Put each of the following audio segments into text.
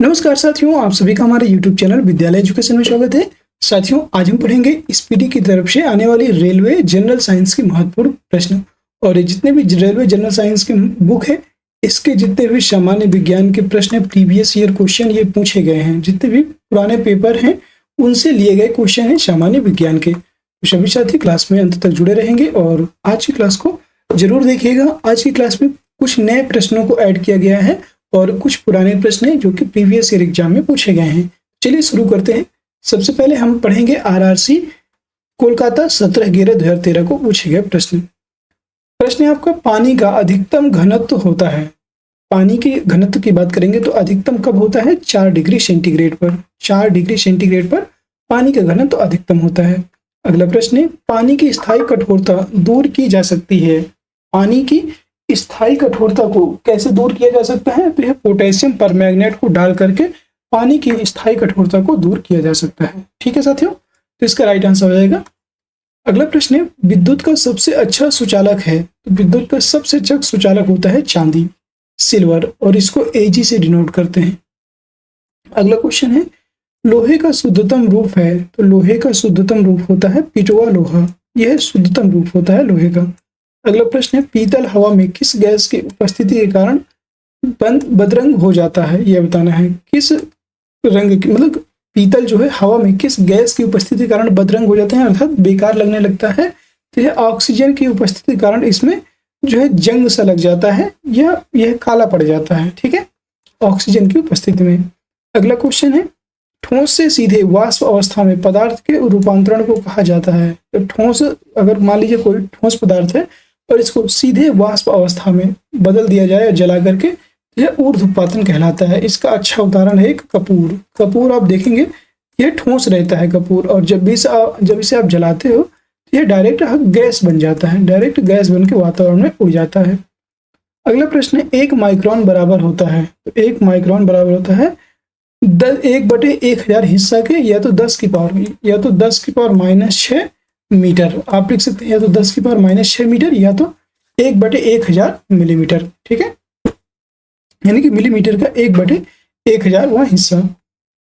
नमस्कार साथियों, आप सभी का हमारे YouTube चैनल विद्यालय एजुकेशन में स्वागत है। साथियों, आज हम पढ़ेंगे स्पीडी की तरफ से आने वाली रेलवे जनरल साइंस की महत्वपूर्ण प्रश्न। और ये जितने भी रेलवे जनरल साइंस की बुक है, इसके जितने भी सामान्य विज्ञान के प्रश्न प्रीवियस ईयर क्वेश्चन ये पूछे गए हैं। जितने भी पुराने पेपर हैं उनसे लिए गए क्वेश्चन हैं सामान्य विज्ञान के। तो सभी साथी क्लास में अंत तक जुड़े रहेंगे और आज की क्लास को जरूर देखिएगा। आज की क्लास में कुछ नए प्रश्नों को ऐड किया गया है और कुछ पुराने प्रश्न हैं जो कि प्रीवियस ईयर एग्जाम में पूछे गए हैं। चलिए शुरू करते हैं। सबसे पहले हम पढ़ेंगे आरआरसी कोलकाता 17/11/2013 को पूछे गए प्रश्न। प्रश्न है आपका, पानी का अधिकतम घनत्व होता है। पानी के घनत्व की बात करेंगे तो अधिकतम कब होता है? 4 डिग्री सेंटीग्रेड पर। 4 डिग्री सेंटीग्रेड पर पानी का घनत्व अधिकतम होता है। अगला प्रश्न है, पानी की स्थायी कठोरता दूर की जा सकती है। पानी की स्थायी कठोरता को कैसे दूर किया जा सकता है? तो यह पोटेशियम परमैंगनेट को डाल करके पानी की स्थायी कठोरता को दूर किया जा सकता है। ठीक है साथियों, तो इसका राइट आंसर हो जाएगा। अगला प्रश्न है, विद्युत का सबसे अच्छा सुचालक है। तो विद्युत का सबसे अच्छा सुचालक होता है चांदी, सिल्वर, और इसको Ag से डिनोट करते हैं। अगला क्वेश्चन है, लोहे का शुद्धतम रूप है। तो लोहे का शुद्धतम रूप होता है पिटवा लोहा। यह शुद्धतम रूप होता है लोहे का। अगला प्रश्न है, पीतल हवा में किस गैस की उपस्थिति के कारण बदरंग हो जाता है? यह बताना है किस रंग की, मतलब पीतल जो है हवा में किस गैस की उपस्थिति के कारण बदरंग हो जाता है, अर्थात बेकार लगने लगता है। तो यह ऑक्सीजन की उपस्थिति के कारण इसमें जो है जंग सा लग जाता है या यह काला पड़ जाता है। ठीक है, ऑक्सीजन की उपस्थिति में। अगला क्वेश्चन है, ठोस से सीधे वाष्प अवस्था में पदार्थ के रूपांतरण को कहा जाता है। तो ठोस, अगर मान लीजिए कोई ठोस पदार्थ है और इसको सीधे वाष्प अवस्था में बदल दिया जाए जला करके, यह ऊर्ध्वपातन कहलाता है। इसका अच्छा उदाहरण है एक कपूर। कपूर आप देखेंगे यह ठोस रहता है कपूर, और जब इसे आप जलाते हो तो यह डायरेक्ट गैस बन जाता है, डायरेक्ट गैस बन के वातावरण में उड़ जाता है। अगला प्रश्न है, 1 माइक्रोन बराबर होता है। तो 1 माइक्रोन बराबर होता है 1/1000 हिस्सा के या तो 10 की पावर -6 मीटर। आप लिख सकते हैं या तो 10 की पावर -6 मीटर या तो 1/1000 मिलीमीटर। ठीक है, यानी कि मिलीमीटर का 1/1000 वह हिस्सा।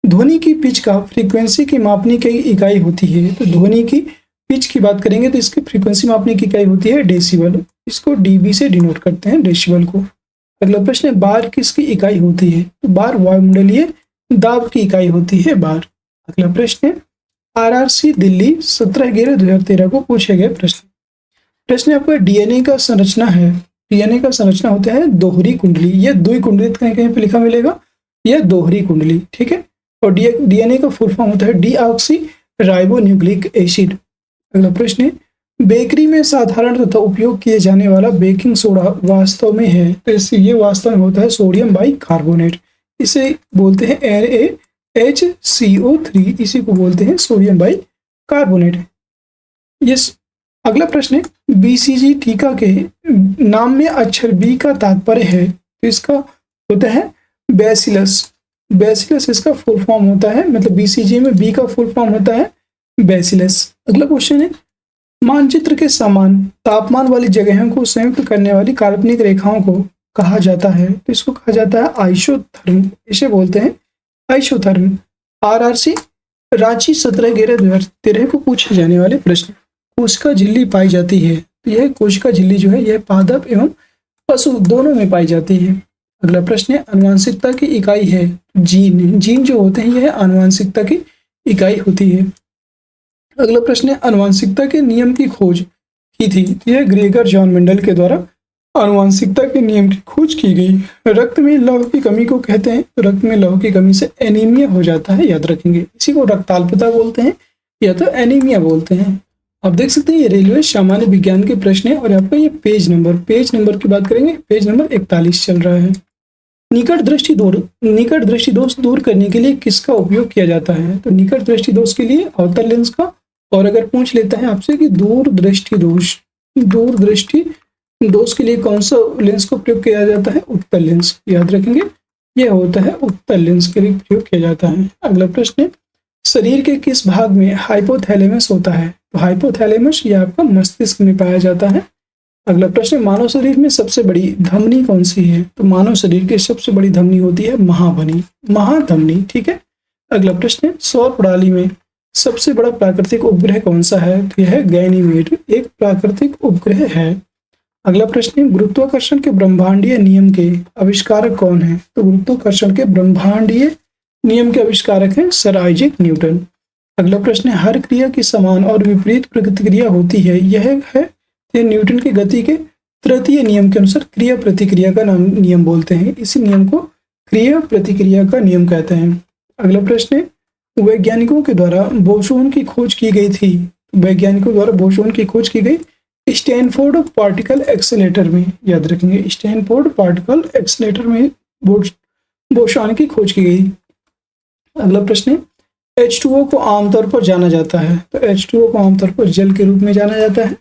ध्वनि की पिच का फ्रीक्वेंसी की मापने की इकाई होती है। तो ध्वनि की पिच की बात करेंगे तो इसकी फ्रीक्वेंसी मापने की इकाई होती है डेसिबल। इसको डीबी से डिनोट करते हैं, डेसिबल को। अगला प्रश्न है, बार किसकी इकाई होती है? तो बार वायुमंडलीय दाब की इकाई होती है, बार। अगला प्रश्न है, आरआरसी दिल्ली 17/11/2013 को पूछे गए प्रश्न आपका डीएनए का संरचना है। डीएनए का संरचना होता है दोहरी कुंडली। यह द्विकुंडलित कहीं कहीं पे लिखा मिलेगा, यह दोहरी कुंडली। ठीक है, और डीएनए का फुल फॉर्म होता है डीऑक्सी राइबोन्यूक्लिक एसिड। अगला प्रश्न है, बेकरी में साधारण तथा उपयोग किए जाने वाला बेकिंग सोडा वास्तव में है। तो ये वास्तव में होता है सोडियम बाइकार्बोनेट। इसे बोलते हैं NaHCO3, इसी को बोलते हैं सोडियम बाइकार्बोनेट। यस। अगला प्रश्न है, BCG टीका के नाम में अक्षर B का तात्पर्य है। तो इसका होता है बैसिलस। बैसिलस इसका फुल फॉर्म होता है, मतलब BCG में B का फुल फॉर्म होता है बैसिलस। अगला क्वेश्चन है, मानचित्र के समान तापमान वाली जगहों को संयुक्त करने वाली काल्पनिक रेखाओं को कहा जाता है। तो इसको कहा जाता है आइसोथर्म। इसे बोलते हैं आइसोथर्म। आरआरसी रांची 17/11/2013 को पूछे जाने वाले प्रश्न। कोशिका झिल्ली पाई जाती है। तो यह कोशिका झिल्ली जो है यह पादप एवं पशु दोनों में पाई जाती है। अगला प्रश्न है, आनुवंशिकता की इकाई है जीन। जीन जो होते हैं यह आनुवंशिकता की इकाई होती है। अगला प्रश्न है, आनुवंशिकता के नियम की खोज की थी। यह ग्रेगर जॉन मेंडल के द्वारा आनुवंशिकता के नियम की खोज की गई। रक्त में लौह की कमी को कहते हैं। रक्त में लौह की कमी से एनीमिया हो जाता है, याद रखेंगे। इसी को रक्ताल्पता बोलते हैं या तो एनीमिया बोलते हैं। आप देख सकते हैं ये रेलवे सामान्य विज्ञान के प्रश्न है और आपका ये पेज नंबर की बात करेंगे, पेज नंबर 41 चल रहा है। निकट दृष्टि दोष दूर करने के लिए किसका उपयोग किया जाता है? तो निकट दृष्टि दोष के लिए अवतल लेंस का। और अगर पूछ लेता है आपसे कि दूर दृष्टि दोष के लिए कौन सा लेंस का प्रयोग किया जाता है? उत्तल लेंस, याद रखेंगे। यह होता है उत्तल लेंस के लिए प्रयोग किया जाता है। अगला प्रश्न है, शरीर के किस भाग में हाइपोथैलेमस होता है? तो हाइपोथैलेमस यह आपका मस्तिष्क में पाया जाता है। अगला प्रश्न, मानव शरीर में सबसे बड़ी धमनी कौन सी है? तो मानव शरीर की सबसे बड़ी धमनी होती है महाधमनी। ठीक है। अगला प्रश्न, सौर प्रणाली में सबसे बड़ा प्राकृतिक उपग्रह कौन सा है? तो यह है गैनीमेड, एक प्राकृतिक उपग्रह है। अगला प्रश्न, गुरुत्वाकर्षण के ब्रह्मांडीय नियम के आविष्कारक कौन है? तो गुरुत्वाकर्षण के ब्रह्मांडीय नियम के आविष्कारक हैं सर आइजैक न्यूटन। अगला प्रश्न, हर क्रिया की समान और विपरीत प्रतिक्रिया होती है, यह है न्यूटन की गति के तृतीय नियम के अनुसार क्रिया प्रतिक्रिया का नाम नियम बोलते हैं। इसी नियम को क्रिया प्रतिक्रिया का नियम कहते हैं। अगला प्रश्न, वैज्ञानिकों के द्वारा बोसोन की खोज की गई थी। वैज्ञानिकों द्वारा बोसोन की खोज की गई स्टैनफोर्ड पार्टिकल एक्सेलेरेटर में, याद रखेंगे, स्टैनफोर्ड पार्टिकल एक्सेलेरेटर में बोसोन की खोज की गई। अगला प्रश्न, H2O को आमतौर पर जाना जाता है। तो H2O को आमतौर पर जल के रूप में जाना जाता है।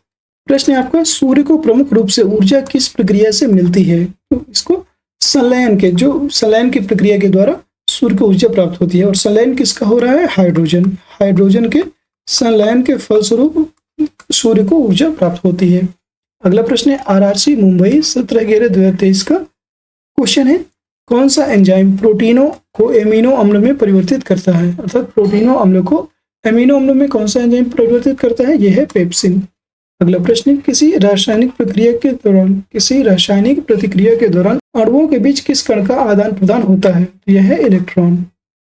प्रश्न है आपका, सूर्य को प्रमुख रूप से ऊर्जा किस प्रक्रिया से मिलती है? तो इसको संलयन की प्रक्रिया के द्वारा सूर्य को ऊर्जा प्राप्त होती है। और संलयन किसका हो रहा है? हाइड्रोजन के संलयन के फलस्वरूप सूर्य को ऊर्जा प्राप्त होती है। अगला प्रश्न है, RRC मुंबई 17/11/2023 का क्वेश्चन है, कौन सा एंजाइम प्रोटीनों को एमिनो अम्ल में परिवर्तित करता है? अर्थात प्रोटीनों अम्ल को एमिनो अम्ल में कौन सा एंजाइम परिवर्तित करता है? यह है पेप्सिन। अगला प्रश्न, किसी रासायनिक प्रतिक्रिया के दौरान अणुओं के बीच किस कण का आदान प्रदान होता है? तो यह है इलेक्ट्रॉन।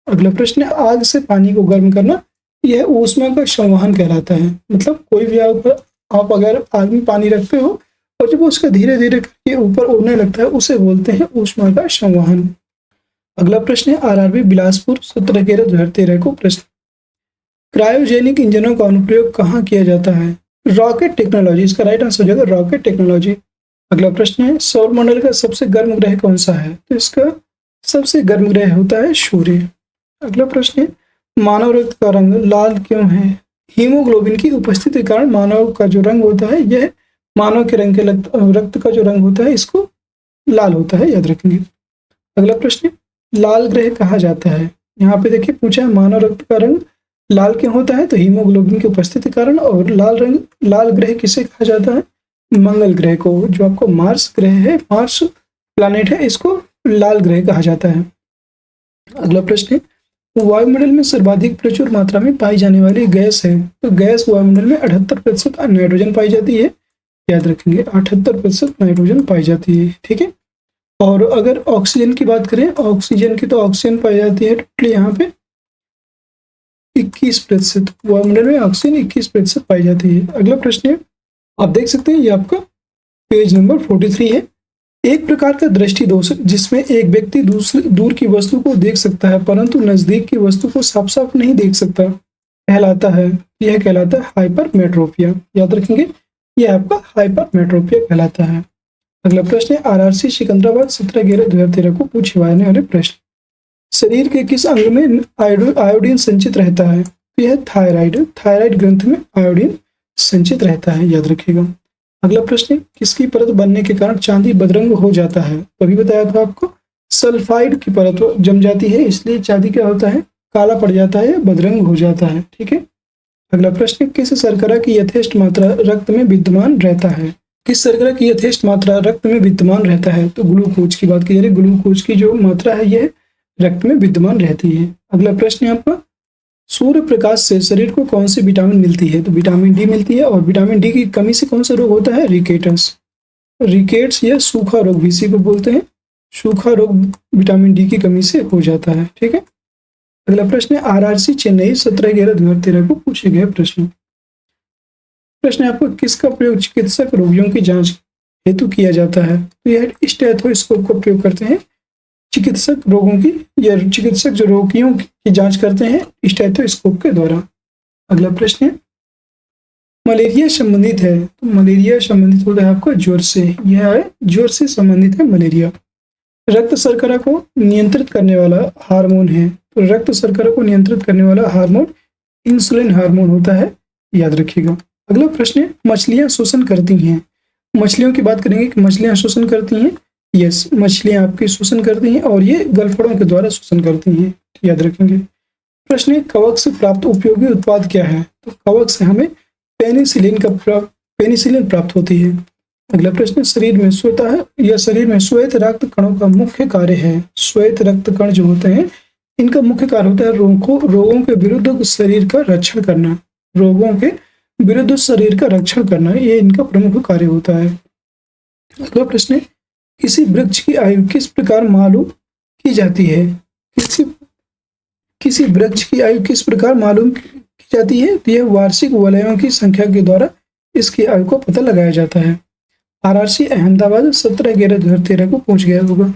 अगला प्रश्न, आग से पानी को गर्म करना, यह ऊष्मा का संवहन कहलाता है। मतलब कोई भी आप अगर आग में पानी रखते हो और जब उसका धीरे धीरे करके ऊपर उड़ने लगता है, उसे बोलते हैं ऊष्मा का संवहन। अगला प्रश्न है, RRB बिलासपुर 17/11/2013 को प्रश्न, क्रायोजेनिक इंजनों का अनुप्रयोग कहाँ किया जाता है? रॉकेट टेक्नोलॉजी, इसका राइट आंसर हो जाएगा रॉकेट टेक्नोलॉजी। अगला प्रश्न है, सौरमंडल का सबसे गर्म ग्रह कौन सा है? तो इसका सबसे गर्म ग्रह होता है सूर्य। अगला प्रश्न है, मानव रक्त का रंग लाल क्यों है? हीमोग्लोबिन की उपस्थिति के कारण मानव का जो रंग होता है, यह मानव के रंग के रक्त का जो रंग होता है, इसको लाल होता है, याद रखेंगे। अगला प्रश्न, लाल ग्रह कहा जाता है? यहाँ पे देखिए पूछा है मानव रक्त का रंग लाल क्यों होता है? तो हीमोग्लोबिन की उपस्थिति के कारण। और लाल ग्रह किसे कहा जाता है? मंगल ग्रह को, जो आपको मार्स ग्रह है, मार्स प्लैनेट है, इसको लाल ग्रह कहा जाता है। अगला प्रश्न है, वायुमंडल में सर्वाधिक प्रचुर मात्रा में पाई जाने वाली गैस है? तो गैस वायुमंडल में 78% नाइट्रोजन पाई जाती है, याद रखेंगे 78% नाइट्रोजन पाई जाती है। ठीक है। और अगर ऑक्सीजन की बात करें, ऑक्सीजन की तो ऑक्सीजन पाई जाती है टोटली यहाँ पे 21%, वायुमंडल में ऑक्सीजन 21% पाई जाती है। अगला प्रश्न है, आप देख सकते हैं ये आपका पेज नंबर 43 है। एक प्रकार का दृष्टि दोष जिसमें एक व्यक्ति दूर की वस्तु को देख सकता है परंतु नजदीक की वस्तु को साफ साफ नहीं देख सकता, कहलाता है, यह कहलाता है हाइपरमेट्रोपिया। याद रखेंगे, यह आपका हाइपरमेट्रोपिया कहलाता है। अगला प्रश्न है, RRC सिकंदराबाद 17/11/2013 को पूछे जाने वाले प्रश्न, शरीर के किस अंग में आयोडीन संचित रहता है? तो यह थायराइड ग्रंथ में आयोडीन संचित रहता है, याद रखिएगा। अगला प्रश्न, किसकी परत बनने के कारण चांदी बदरंग हो जाता है? तो अभी बताया था आपको, सल्फाइड की परत जम जाती है, इसलिए चांदी क्या होता है? काला पड़ जाता है, बदरंग हो जाता है। ठीक है। अगला प्रश्न, किस शर्करा की यथेष्ट मात्रा रक्त में विद्यमान रहता है? किस शर्करा की यथेष्ट मात्रा रक्त में विद्यमान रहता है? तो ग्लूकोज की बात की जा रही है, ग्लूकोज की जो मात्रा है यह रक्त में विद्यमान रहती है। अगला प्रश्न है आपका, सूर्य प्रकाश से शरीर को कौन सी विटामिन मिलती है? तो विटामिन डी मिलती है। और विटामिन डी की कमी से कौन सा रोग होता है? रिकेट्स या सूखा रोग भी इसी को बोलते हैं। सूखा रोग विटामिन डी की कमी से हो जाता है। ठीक है। अगला प्रश्न है, RRC चेन्नई 17/11/2013 को पूछे गए प्रश्न है आपको, किसका प्रयोग चिकित्सक रोगियों की जांच हेतु किया जाता है? तो यह स्टेथोस्कोप का प्रयोग करते हैं चिकित्सक रोगों की, या चिकित्सक जो रोगियों की जांच करते हैं स्टेथोस्कोप के द्वारा। अगला प्रश्न है, मलेरिया संबंधित है? तो मलेरिया संबंधित होता है आपका ज्वर से, यह है ज्वर से संबंधित है मलेरिया। रक्त शर्करा को नियंत्रित करने वाला हार्मोन है? तो रक्त शर्करा को नियंत्रित करने वाला हार्मोन इंसुलिन हार्मोन होता है, याद रखिएगा। अगला प्रश्न है, मछलियां शोषण करती हैं? मछलियों की बात करेंगे कि मछलियां शोषण करती हैं। यस, मछलियां आपकी शोषण करती हैं और ये गलफड़ों के द्वारा शोषण करती हैं, याद रखेंगे। प्रश्न है, कवक से प्राप्त उपयोगी उत्पाद क्या है? तो कवक से हमें पेनिसिलिन प्राप्त होती है। अगला प्रश्न, शरीर में शरीर में श्वेत रक्त कणों का मुख्य कार्य है। श्वेत रक्त कण जो होते हैं इनका मुख्य कार्य होता है रोगों के विरुद्ध शरीर का रक्षण करना। रोगों के विरुद्ध शरीर का रक्षण करना ये इनका प्रमुख कार्य होता है। अगला प्रश्न, किसी वृक्ष की आयु किस प्रकार मालूम की जाती है? किसी वृक्ष की आयु किस प्रकार मालूम की जाती है? तो यह वार्षिक वलयों की संख्या के द्वारा इसकी आयु को पता लगाया जाता है। आरआरसी अहमदाबाद 17/11/2013 को पूछ गया होगा।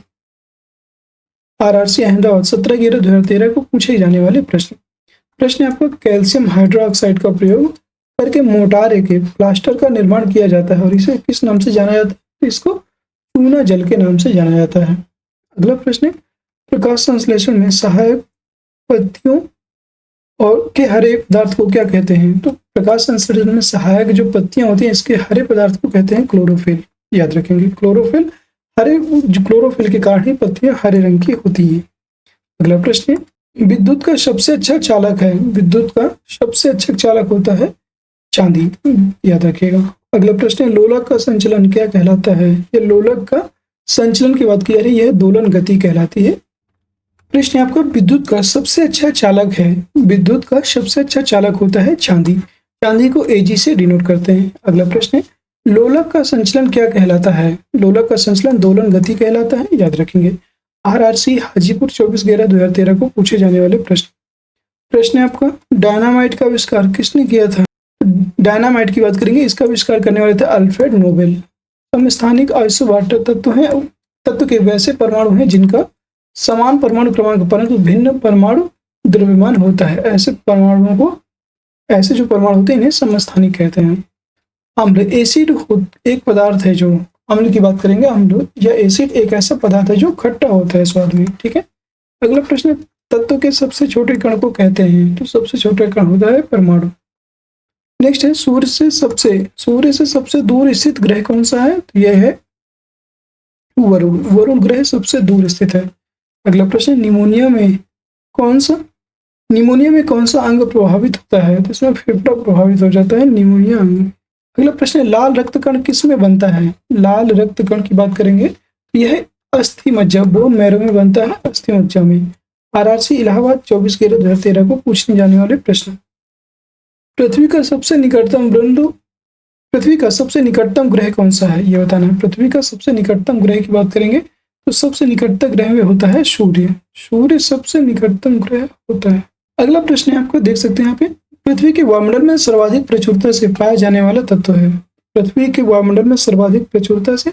आरआरसी अहमदाबाद 17/11/2013 को पूछे जाने वाले प्रश्न आपको, कैल्शियम हाइड्रोक्साइड का प्रयोग करके मोटारे के प्लास्टर का निर्माण किया जाता है और इसे किस नाम से जाना जाता है? तो इसको चूना जल के नाम से जाना जाता है। अगला प्रश्न, प्रकाश संश्लेषण में सहायक पत्तियों और के हरे पदार्थ को क्या कहते हैं? तो प्रकाश संश्लेषण में सहायक जो पत्तियां होती हैं इसके हरे पदार्थ को कहते हैं क्लोरोफिल। याद रखेंगे, क्लोरोफिल क्लोरोफिल के कारण ही पत्तियां हरे रंग की होती हैं। अगला प्रश्न, विद्युत का सबसे अच्छा चालक है। विद्युत का सबसे अच्छा चालक होता है चांदी। याद रखिएगा। अगला प्रश्न, लोलक का संचलन क्या कहलाता है? ये लोलक का संचलन की बात की जा रही है, यह दोलन गति कहलाती है। प्रश्न आपका, विद्युत का सबसे अच्छा चालक है। विद्युत का सबसे अच्छा चालक होता है चांदी। चांदी को Ag से डिनोट करते हैं। अगला प्रश्न, लोलक का संचलन क्या कहलाता है? लोलक का संचलन दोलन गति कहलाता है। याद रखेंगे। आरआरसी हाजीपुर 24/11/2013 को पूछे जाने वाले प्रश्न आपका, डायनामाइट का आविष्कार किसने किया था? डायनामाइट की बात करेंगे, इसका आविष्कार करने वाले थे अल्फ्रेड नोबेल। समस्थानिक आइसोबाटर तत्व के वैसे परमाणु हैं जिनका समान परमाणु क्रमांक परंतु भिन्न परमाणु द्रव्यमान होता है। ऐसे जो परमाणु होते हैं इन्हें समस्थानिक कहते हैं। अम्ल, एसिड एक पदार्थ है जो, अम्ल की बात करेंगे, अम्ल या एसिड एक ऐसा पदार्थ है जो खट्टा होता है स्वाद में। ठीक है। अगला प्रश्न, तत्व के सबसे छोटे कण को कहते हैं? तो सबसे छोटा कण होता है परमाणु। नेक्स्ट है, सूर्य से सबसे दूर स्थित ग्रह कौन सा है? तो यह है वरुण। वरुण ग्रह सबसे दूर स्थित है। अगला प्रश्न, निमोनिया में कौन सा अंग प्रभावित होता है? तो इसमें फेफड़ा प्रभावित हो जाता है, निमोनिया अंग। अगला प्रश्न, लाल रक्त कण किस में बनता है? लाल रक्त कण की बात करेंगे तो यह अस्थि मज्जा, बोन मैरो में बनता है, अस्थि मज्जा में। आरआरसी इलाहाबाद 24/11/2013 को पूछने जाने वाले प्रश्न, पृथ्वी का सबसे निकटतम ग्रह कौन सा है? ये बताना है। पृथ्वी का सबसे निकटतम ग्रह की बात करेंगे तो सबसे निकटतम ग्रह में होता है सूर्य। सूर्य सबसे निकटतम ग्रह होता है। अगला प्रश्न है आपको, देख सकते हैं यहाँ पे, पृथ्वी के वायुमंडल में सर्वाधिक प्रचुरता से पाया जाने वाला तत्व है। पृथ्वी के वायुमंडल में सर्वाधिक प्रचुरता से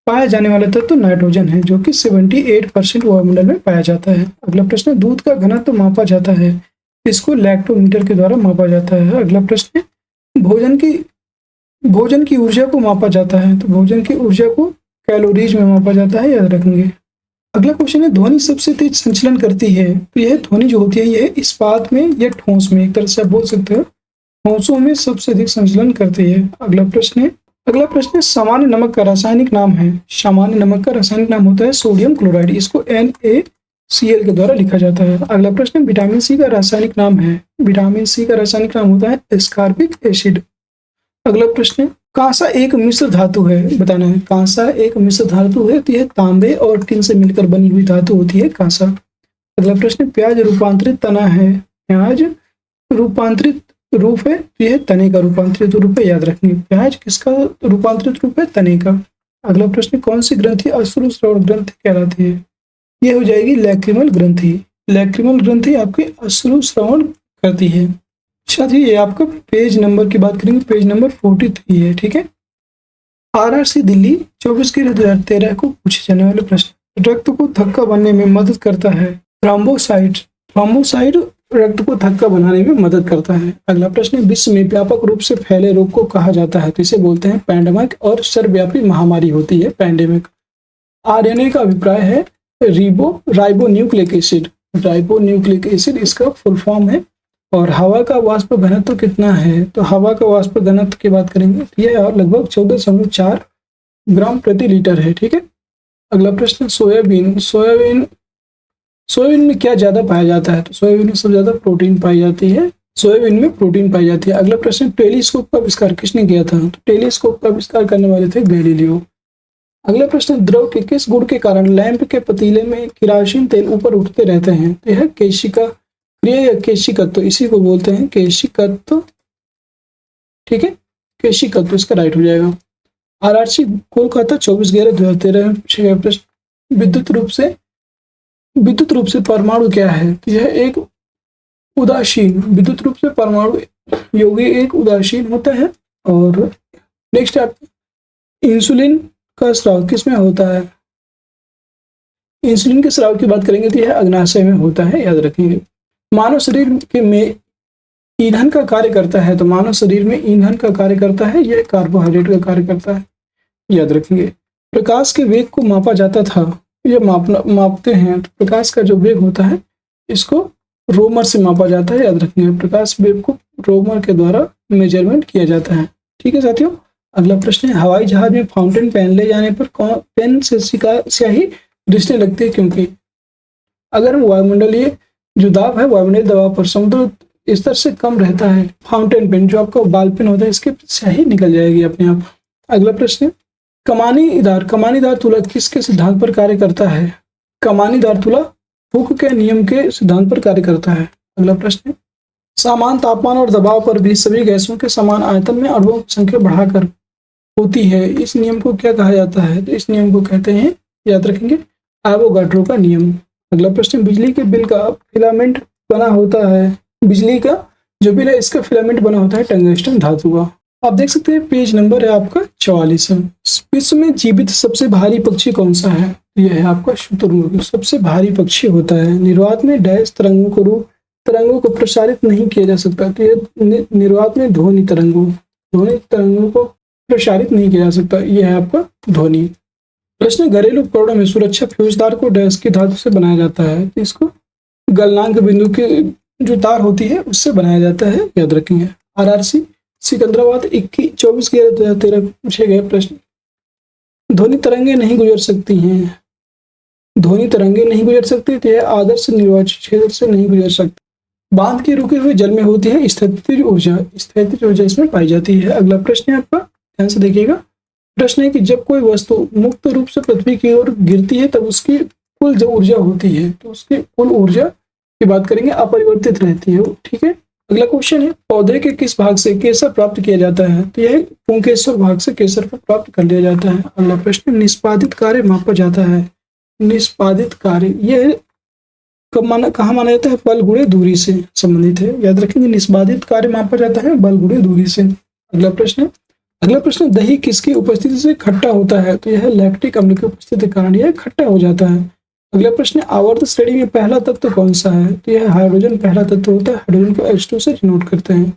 पाया जाने वाला तत्व नाइट्रोजन है, जो कि 78% वायुमंडल में पाया जाता है। अगला प्रश्न, दूध का घनत्व मापा जाता है, इसको लैक्टोमीटर के द्वारा मापा जाता है। अगला प्रश्न, भोजन की ऊर्जा को मापा जाता है, तो भोजन की ऊर्जा को कैलोरीज में मापा जाता है। याद रखेंगे। अगला क्वेश्चन है, ध्वनि सबसे तेज संचलन करती है। तो यह ध्वनि जो होती है यह इस्पात में या ठोस में, एक तरह से आप बोल सकते हो ठोसों में सबसे अधिक संचलन करती है। अगला प्रश्न, सामान्य नमक का रासायनिक नाम है। सामान्य नमक का रासायनिक नाम होता है सोडियम क्लोराइड, इसको NaCl के द्वारा लिखा जाता है। अगला प्रश्न, विटामिन सी का रासायनिक नाम है। विटामिन सी का रासायनिक नाम होता है एस्कॉर्बिक एसिड। अगला प्रश्न, कांसा एक मिश्र धातु है, बताना है। कांसा एक मिश्र धातु है, तो यह तांबे और टिन से मिलकर बनी हुई धातु होती है कांसा। अगला प्रश्न, प्याज रूपांतरित तना है। प्याज रूपांतरित रूप है, तो यह तने का रूपांतरित रूप है। याद रखेंगे, प्याज किसका रूपांतरित रूप है? तने का। अगला प्रश्न, कौन सी ग्रंथि अश्रु श्रवण ग्रंथि कहलाती है? यह हो जाएगी लैक्रिमल ग्रंथि। लैक्रिमल ग्रंथि आपकी अश्रु श्रवण करती है। साथ ही ये आपका पेज नंबर की बात करेंगे, पेज नंबर 43 है। ठीक है। आरआरसी दिल्ली 24/11/2013 को पूछे जाने वाले प्रश्न, रक्त को थक्का बनने में मदद करता है। थ्रोम्बोसाइट रक्त को थक्का बनाने में मदद करता है। अगला प्रश्न, विश्व में व्यापक रूप से फैले रोग को कहा जाता है? तो इसे बोलते हैं पैंडेमिक, और सर्वव्यापी महामारी होती है पैंडेमिक। आरएनए का अभिप्राय है राइबोन्यूक्लिक एसिड। राइबोन्यूक्लिक एसिड इसका फुल फॉर्म है। और हवा का वाष्प घनत्व कितना है? तो हवा का वाष्प घनत्व की बात करेंगे तो यह लगभग 14.4 ग्राम प्रति लीटर है। ठीक है। अगला प्रश्न, सोयाबीन में क्या ज्यादा पाया जाता है? तो सोयाबीन में सबसे ज्यादा प्रोटीन पाई जाती है, सोयाबीन में प्रोटीन पाई जाती है। अगला प्रश्न, टेलीस्कोप का आविष्कार किसने किया था? तो टेलीस्कोप का आविष्कार करने वाले थे गैलीलियो। अगला प्रश्न, द्रव के किस गुण के कारण लैंप के पतीले में किरोसिन तेल ऊपर उठते रहते हैं? तो यह केशिका क्रिया या केशिकत्व, इसी को बोलते हैं केशिकत्व। ठीक है, केशिकत्व इसका राइट हो जाएगा। आरआरसी कोलकाता 24/11/2013 पूछा गया प्रश्न, विद्युत रूप से परमाणु क्या है? तो यह एक उदासीन, विद्युत रूप से परमाणु यौगिक एक उदासीन होता है। और नेक्स्ट आप, इंसुलिन का स्राव किसमें होता है? इंसुलिन के स्राव की बात करेंगे तो यह अग्नाशय में होता है, याद रखेंगे। मानव शरीर के में ईंधन का कार्य करता है, तो मानव शरीर में ईंधन का कार्य करता है, यह कार्बोहाइड्रेट का कार्य करता है, याद रखेंगे। प्रकाश के वेग को मापा जाता था, यह मापते हैं, तो प्रकाश का जो वेग होता है इसको रोमर से मापा जाता है, याद रखेंगे। प्रकाश वेग को रोमर के द्वारा मेजरमेंट किया जाता है। ठीक है साथियों, अगला प्रश्न है, हवाई जहाज में फाउंटेन पेन ले जाने पर पेन से स्याही रिसने लगती है, क्योंकि अगर वायुमंडलीय जो दाब है, वायुमंडलीय दबाव पर समुद्र स्तर से कम रहता है, फाउंटेन पेन जो आपका बाल पेन होता है इसकी स्याही निकल जाएगी अपने आप। अगला प्रश्न, कमानीदार तुला किसके सिद्धांत पर कार्य करता है? कमानीदार तुला हुक के नियम के सिद्धांत पर कार्य करता है। अगला प्रश्न, समान तापमान और दबाव पर भी सभी गैसों के समान आयतन में अणुओं की संख्या बढ़ाकर होती है, इस नियम को क्या कहा जाता है? तो इस नियम को कहते हैं, याद रखेंगे, एवोगाड्रो का नियम। अगला प्रश्न, बिजली के बिल का फिलामेंट बना होता है, बिजली का जो बिल है इसका फिलामेंट बना होता है टंगस्टन धातु का। आप देख सकते हैं पेज नंबर है आपका 44। विश्व में जीवित सबसे भारी पक्षी कौन सा है? यह है आपका शुतुरमुर्ग, सबसे भारी पक्षी होता है। निर्वात में डैश तरंगों को प्रसारित नहीं किया जा सकता, तो यह निर्वात में ध्वनि तरंगों को प्रसारित नहीं किया जा सकता, यह है आपका ध्वनि। प्रश्न, घरेलू उपकरणों में सुरक्षा फ्यूजदार को डैश की धातु से बनाया जाता है, तो इसको गलनांक बिंदु की जो तार होती है उससे बनाया जाता है, याद रखेंगे। आरआरसी सिकंदराबाद 24/11/2013 पूछे गए प्रश्न, ध्वनि तरंगे नहीं गुजर सकती हैं, ध्वनि तरंगे नहीं गुजर सकती, तो यह आदर्श निर्वाचित क्षेत्र से नहीं गुजर सकती। बांध के रुके हुए जल में होती है स्थितिज ऊर्जा, स्थितिज ऊर्जा इसमें पाई जाती है। अगला प्रश्न है आपका, ध्यान से देखिएगा। प्रश्न है कि जब कोई वस्तु मुक्त रूप से पृथ्वी की ओर गिरती है तब उसकी कुल जो ऊर्जा होती है, तो उसकी कुल ऊर्जा की बात करेंगे अपरिवर्तित रहती है। ठीक है, अगला क्वेश्चन है, पौधे के किस भाग से केसर प्राप्त किया जाता है? तो यह पुंकेसर भाग से केसर को प्राप्त कर लिया जाता है। अगला प्रश्न, निष्पादित कार्य मापा जाता है, निष्पादित कार्य यह कहाँ माना जाता है? बल गुणे दूरी से संबंधित है, याद रखेंगे। निष्पादित कार्य मापा जाता है बल गुणे दूरी से। अगला प्रश्न, दही किसकी उपस्थिति से खट्टा होता है? तो यह लैक्टिक अम्ल की उपस्थिति के कारण यह खट्टा हो जाता है। अगला प्रश्न, आवर्त श्रेणी में पहला तत्व कौन सा है? तो यह हाइड्रोजन पहला तत्व होता है, हाइड्रोजन को H2 से डिनोट करते हैं।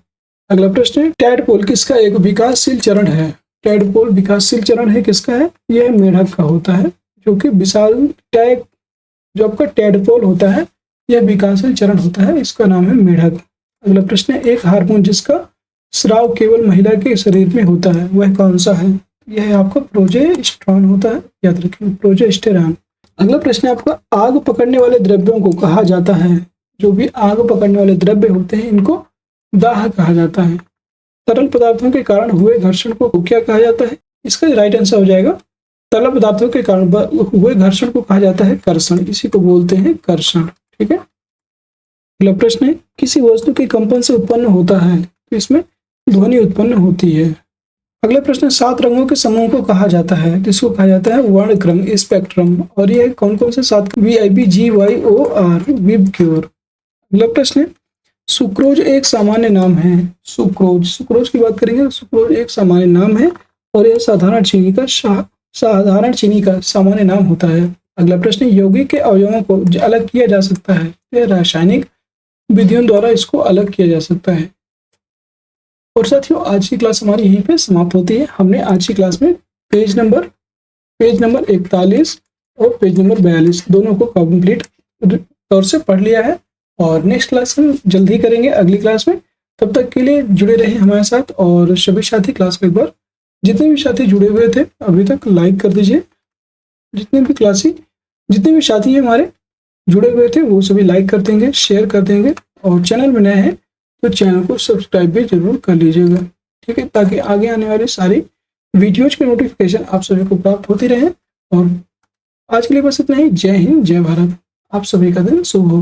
अगला प्रश्न, टैडपोल किसका एक विकासशील चरण है? टैडपोल विकासशील चरण है किसका है? यह मेढक का होता है, जो कि विशाल टैग जो आपका टैडपोल होता है यह विकासशील चरण होता है, इसका नाम है मेढक। अगला प्रश्न, एक हार्मोन जिसका स्राव केवल महिला के शरीर में होता है वह कौन सा है? यह आपका प्रोजेस्टेरॉन होता है, याद रखें, प्रोजेस्टेरॉन। अगला प्रश्न है आपका, आग पकड़ने वाले द्रव्यों को कहा जाता है, जो भी आग पकड़ने वाले द्रव्य होते हैं इनको दाह कहा जाता है। तरल पदार्थों के कारण हुए घर्षण को क्या कहा जाता है? इसका राइट आंसर हो जाएगा, तरल पदार्थों के कारण हुए घर्षण को कहा जाता है कर्षण, इसी को बोलते हैं कर्षण। ठीक है, अगला प्रश्न है, किसी वस्तु के कंपन से उत्पन्न होता है, तो इसमें ध्वनि उत्पन्न होती है। अगला प्रश्न, 7 रंगों के समूह को कहा जाता है, जिसको कहा जाता है वर्णक्रम, स्पेक्ट्रम, और यह कौन कौन से 7? VIBGYOR, VIBGYOR. अगला प्रश्न, सुक्रोज एक सामान्य नाम है, सुक्रोज की बात करेंगे, सुक्रोज एक सामान्य नाम है और यह साधारण चीनी का सामान्य नाम होता है। अगला प्रश्न, यौगिक के अवयवों को अलग किया जा सकता है, यह रासायनिक विधियों द्वारा इसको अलग किया जा सकता है। और साथियों, आज की क्लास हमारी यहीं पे समाप्त होती है। हमने आज की क्लास में पेज नंबर 41 और पेज नंबर 42 दोनों को कंप्लीट तौर से पढ़ लिया है, और नेक्स्ट क्लास हम जल्दी करेंगे अगली क्लास में। तब तक के लिए जुड़े रहे हमारे साथ, और सभी साथी क्लास को एक बार, जितने भी साथी जुड़े हुए थे अभी तक लाइक कर दीजिए, जितने भी साथी हमारे जुड़े हुए थे वो सभी लाइक कर देंगे, शेयर कर देंगे, और चैनल में नए हैं तो चैनल को सब्सक्राइब भी जरूर कर लीजिएगा, ठीक है, ताकि आगे आने वाली सारी वीडियोज की नोटिफिकेशन आप सभी को प्राप्त होती रहे। और आज के लिए बस इतना ही। जय हिंद, जय भारत। आप सभी का दिन शुभ हो।